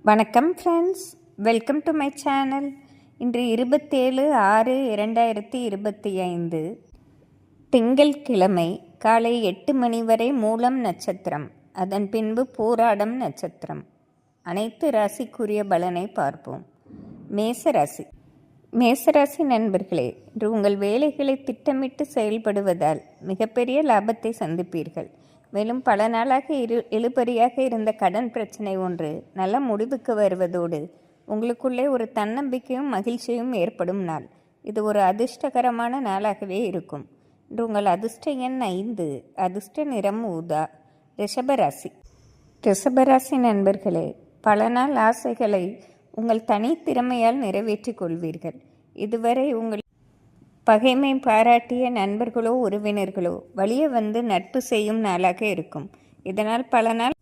வணக்கம் friends, welcome to my channel. இன்று 27/6/2025 திங்கள்கிழமை காலை 8 மணி வரை மூலம் நட்சத்திரம், அதன் பின்பு பூராடம் நட்சத்திரம். அனைத்து ராசிக்குரிய பலனை பார்ப்போம். மேசராசி. மேசராசி நண்பர்களே, இன்று உங்கள் வேலைகளை திட்டமிட்டு செயல்படுவதால் மிகப்பெரிய லாபத்தை சந்திப்பீர்கள். மேலும் பல நாளாக இழுபறியாக இருந்த கடன் பிரச்சனை ஒன்று நல்ல முடிவுக்கு வருவதோடு உங்களுக்குள்ளே ஒரு தன்னம்பிக்கையும் மகிழ்ச்சியும் ஏற்படும் நாள். இது ஒரு அதிர்ஷ்டகரமான நாளாகவே இருக்கும். இன்று உங்கள் அதிர்ஷ்ட எண் 5, அதிர்ஷ்ட நிறம் ஊதா. ரிஷபராசி. ரிஷபராசி நண்பர்களே, பல நாள் ஆசைகளை உங்கள் தனித்திறமையால் நிறைவேற்றிக் கொள்வீர்கள். இதுவரை உங்கள் பகைமை பாராட்டிய நண்பர்களோ உறவினர்களோ வலிய வந்து நட்பு செய்யும் நாளாக இருக்கும். இதனால் பல நாள்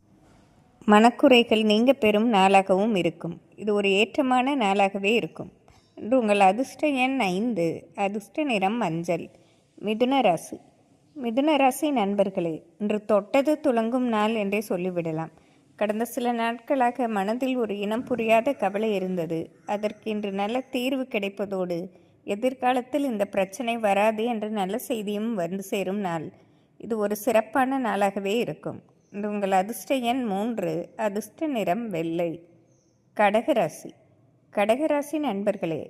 மனக்குறைகள் நீங்க பெறும் நாளாகவும் இருக்கும். இது ஒரு ஏற்றமான நாளாகவே இருக்கும். இன்று உங்கள் அதிர்ஷ்ட எண் 5, அதிர்ஷ்ட நிறம் மஞ்சள். மிதுன ராசி. மிதுன ராசி நண்பர்களே, இன்று தொட்டது துலங்கும் நாள் என்றே சொல்லிவிடலாம். கடந்த சில நாட்களாக மனதில் ஒரு இனம் புரியாத கவலை இருந்தது. அதற்கு இன்று நல்ல தீர்வு கிடைப்பதோடு எதிர்காலத்தில் இந்த பிரச்சனை வராது என்ற நல்ல செய்தியும் வந்து சேரும் நாள். இது ஒரு சிறப்பான நாளாகவே இருக்கும். இன்று உங்கள் அதிர்ஷ்ட எண் 3, அதிர்ஷ்ட நிறம் வெள்ளை. கடகராசி. கடகராசி நண்பர்களே,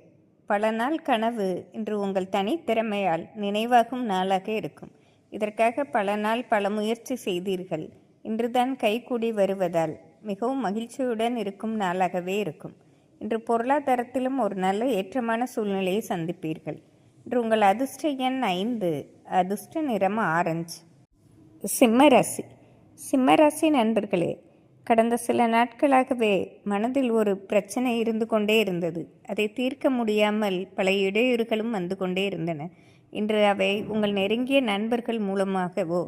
பல நாள் கனவு இன்று உங்கள் தனித்திறமையால் நினைவாகும் நாளாக இருக்கும். இதற்காக பல நாள் பல முயற்சி செய்தீர்கள். இன்றுதான் கைகூடி வருவதால் மிகவும் மகிழ்ச்சியுடன் இருக்கும் நாளாகவே இருக்கும். இன்று பொருளாதாரத்திலும் ஒரு நல்ல ஏற்றமான சூழ்நிலையை சந்திப்பீர்கள். இன்று உங்கள் அதிர்ஷ்ட எண் 5, அதிர்ஷ்ட நிறம் ஆரஞ்சு. சிம்மராசி. சிம்மராசி நண்பர்களே, கடந்த சில நாட்களாகவே மனதில் ஒரு பிரச்சனை இருந்து கொண்டே இருந்தது. அதை தீர்க்க முடியாமல் பல இடையூறுகளும் வந்து கொண்டே இருந்தன. இன்று அவை உங்கள் நெருங்கிய நண்பர்கள் மூலமாகவோ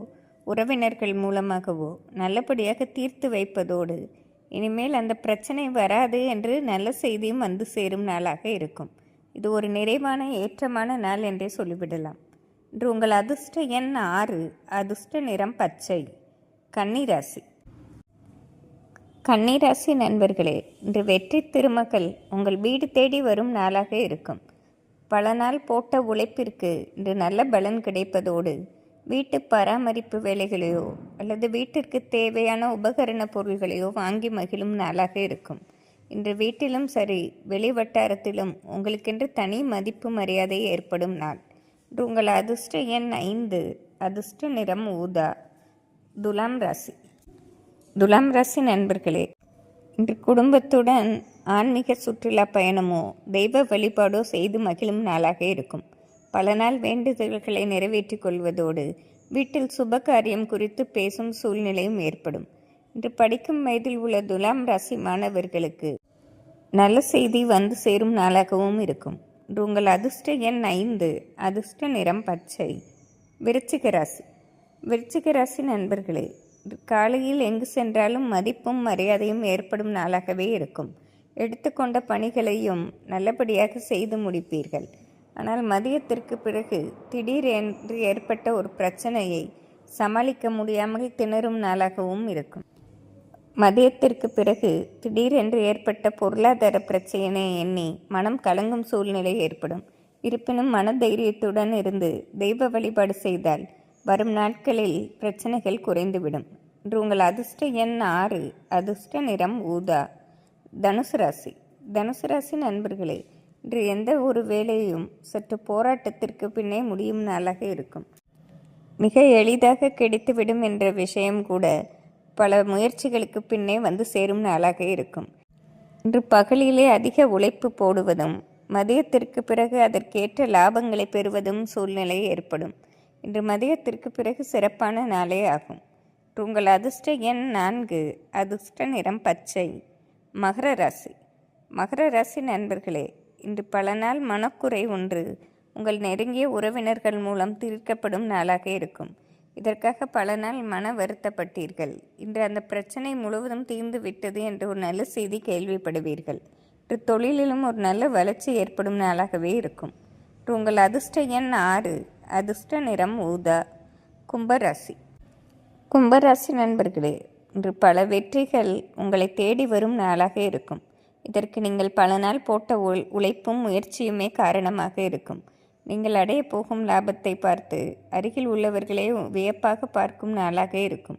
உறவினர்கள் மூலமாகவோ நல்லபடியாக தீர்த்து வைப்பதோடு இனிமேல் அந்த பிரச்சனை வராது என்று நல்ல செய்தியும் வந்து சேரும் நாளாக இருக்கும். இது ஒரு நிறைவான ஏற்றமான நாள் என்றே சொல்லிவிடலாம். இன்று உங்கள் அதிர்ஷ்ட எண் 6, அதிர்ஷ்ட நிறம் பச்சை. கன்னிராசி. கன்னிராசி நண்பர்களே, இன்று வெற்றி திருமகள் உங்கள் வீடு தேடி வரும் நாளாக இருக்கும். பல நாள் போட்ட உழைப்பிற்கு இன்று நல்ல பலன் கிடைப்பதோடு வீட்டு பராமரிப்பு வேலைகளையோ அல்லது வீட்டிற்கு தேவையான உபகரண பொருள்களையோ வாங்கி மகிழும் நாளாக இருக்கும். இன்று வீட்டிலும் சரி வெளி வட்டாரத்திலும் உங்களுக்கென்று தனி மதிப்பு மரியாதை ஏற்படும் நாள். இன்று உங்கள் அதிர்ஷ்ட எண் 5, அதிர்ஷ்ட நிறம் ஊதா. துலாம் ராசி. துலாம் ராசி நண்பர்களே, இன்று குடும்பத்துடன் ஆன்மீக சுற்றுலா பயணமோ தெய்வ வழிபாடோ செய்து மகிழும் நாளாக இருக்கும். பல நாள் வேண்டுதல்களை நிறைவேற்றிக் கொள்வதோடு வீட்டில் சுப காரியம் குறித்து பேசும் சூழ்நிலையும் ஏற்படும். இன்று படிக்கும் வயதில் உள்ள துலாம் ராசி மாணவர்களுக்கு நல்ல செய்தி வந்து சேரும் நாளாகவும் இருக்கும். இன்று உங்கள் அதிர்ஷ்ட எண் 5, அதிர்ஷ்ட நிறம் பச்சை. விருச்சிக ராசி. விருச்சிக ராசி நண்பர்களே, காலையில் எங்கு சென்றாலும் மதிப்பும் மரியாதையும் ஏற்படும் நாளாகவே இருக்கும். எடுத்துக்கொண்ட பணிகளையும் நல்லபடியாக செய்து முடிப்பீர்கள். ஆனால் மதியத்திற்கு பிறகு திடீரென்று ஏற்பட்ட ஒரு பிரச்சனையை சமாளிக்க முடியாமல் திணறும் நாளாகவும் இருக்கும். மதியத்திற்கு பிறகு திடீரென்று ஏற்பட்ட பொருளாதார பிரச்சனையை எண்ணி மனம் கலங்கும் சூழ்நிலை ஏற்படும். இருப்பினும் மன தைரியத்துடன் இருந்து தெய்வ வழிபாடு செய்தால் வரும் நாட்களில் பிரச்சனைகள் குறைந்துவிடும். இன்று உங்கள் அதிர்ஷ்ட எண் 6, அதிர்ஷ்ட நிறம் ஊதா. தனுசு ராசி. தனுசு ராசி நண்பர்களே, இன்று எந்த ஒரு வேலையும் சற்று போராட்டத்திற்கு பின்னே முடியும் நாளாக இருக்கும். மிக எளிதாக கிடைத்துவிடும் என்ற விஷயம் கூட பல முயற்சிகளுக்கு பின்னே வந்து சேரும் நாளாக இருக்கும். இன்று பகலிலே அதிக உழைப்பு போடுவதும் மதியத்திற்கு பிறகு அதற்கேற்ற லாபங்களை பெறுவதும் சூழ்நிலை ஏற்படும். இன்று மதியத்திற்கு பிறகு சிறப்பான நாளே ஆகும். உங்கள் அதிர்ஷ்ட எண் 4, அதிர்ஷ்ட நிறம் பச்சை. மகர ராசி. மகர ராசி நண்பர்களே, இன்று பல நாள் மனக்குறை ஒன்று உங்கள் நெருங்கிய உறவினர்கள் மூலம் தீர்க்கப்படும் நாளாக இருக்கும். இதற்காக பல நாள் மன வருத்தப்பட்டீர்கள். இன்று அந்த பிரச்சனை முழுவதும் தீர்ந்து விட்டது என்ற ஒரு நல்ல செய்தி கேள்விப்படுவீர்கள். இன்று தொழிலிலும் ஒரு நல்ல வளர்ச்சி ஏற்படும் நாளாகவே இருக்கும். உங்கள் அதிர்ஷ்ட எண் 6, அதிர்ஷ்ட நிறம் ஊதா. கும்பராசி. கும்பராசி நண்பர்களே, இன்று பல வெற்றிகள் உங்களை தேடி வரும் நாளாக இருக்கும். இதற்கு நீங்கள் பல நாள் போட்ட உழைப்பும் முயற்சியுமே காரணமாக இருக்கும். நீங்கள் அடைய போகும் லாபத்தை பார்த்து அருகில் உள்ளவர்களே வியப்பாக பார்க்கும் நாளாக இருக்கும்.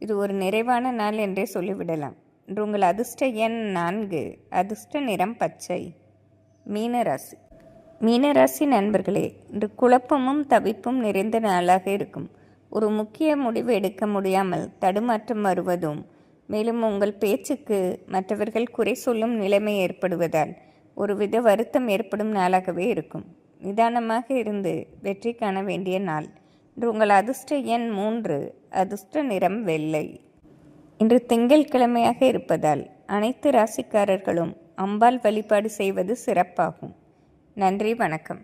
இது ஒரு நிறைவான நாள் என்றே சொல்லிவிடலாம். இன்று உங்கள் அதிர்ஷ்ட எண் 4, அதிர்ஷ்ட நிறம் பச்சை. மீனராசி. மீனராசி நண்பர்களே, இன்று குழப்பமும் தவிப்பும் நிறைந்த நாளாக இருக்கும். ஒரு முக்கிய முடிவு எடுக்க முடியாமல் தடுமாற்றம் வருவதும், மேலும் உங்கள் பேச்சுக்கு மற்றவர்கள் குறை சொல்லும் நிலைமை ஏற்படுவதால் ஒருவித வருத்தம் ஏற்படும் நாளாகவே இருக்கும். நிதானமாக இருந்து வெற்றி காண வேண்டிய நாள். இன்று உங்கள் அதிர்ஷ்ட எண் 3, அதிர்ஷ்ட நிறம் வெள்ளை. இன்று திங்கட்கிழமையாக இருப்பதால் அனைத்து ராசிக்காரர்களும் அம்பாள் வழிபாடு செய்வது சிறப்பாகும். நன்றி, வணக்கம்.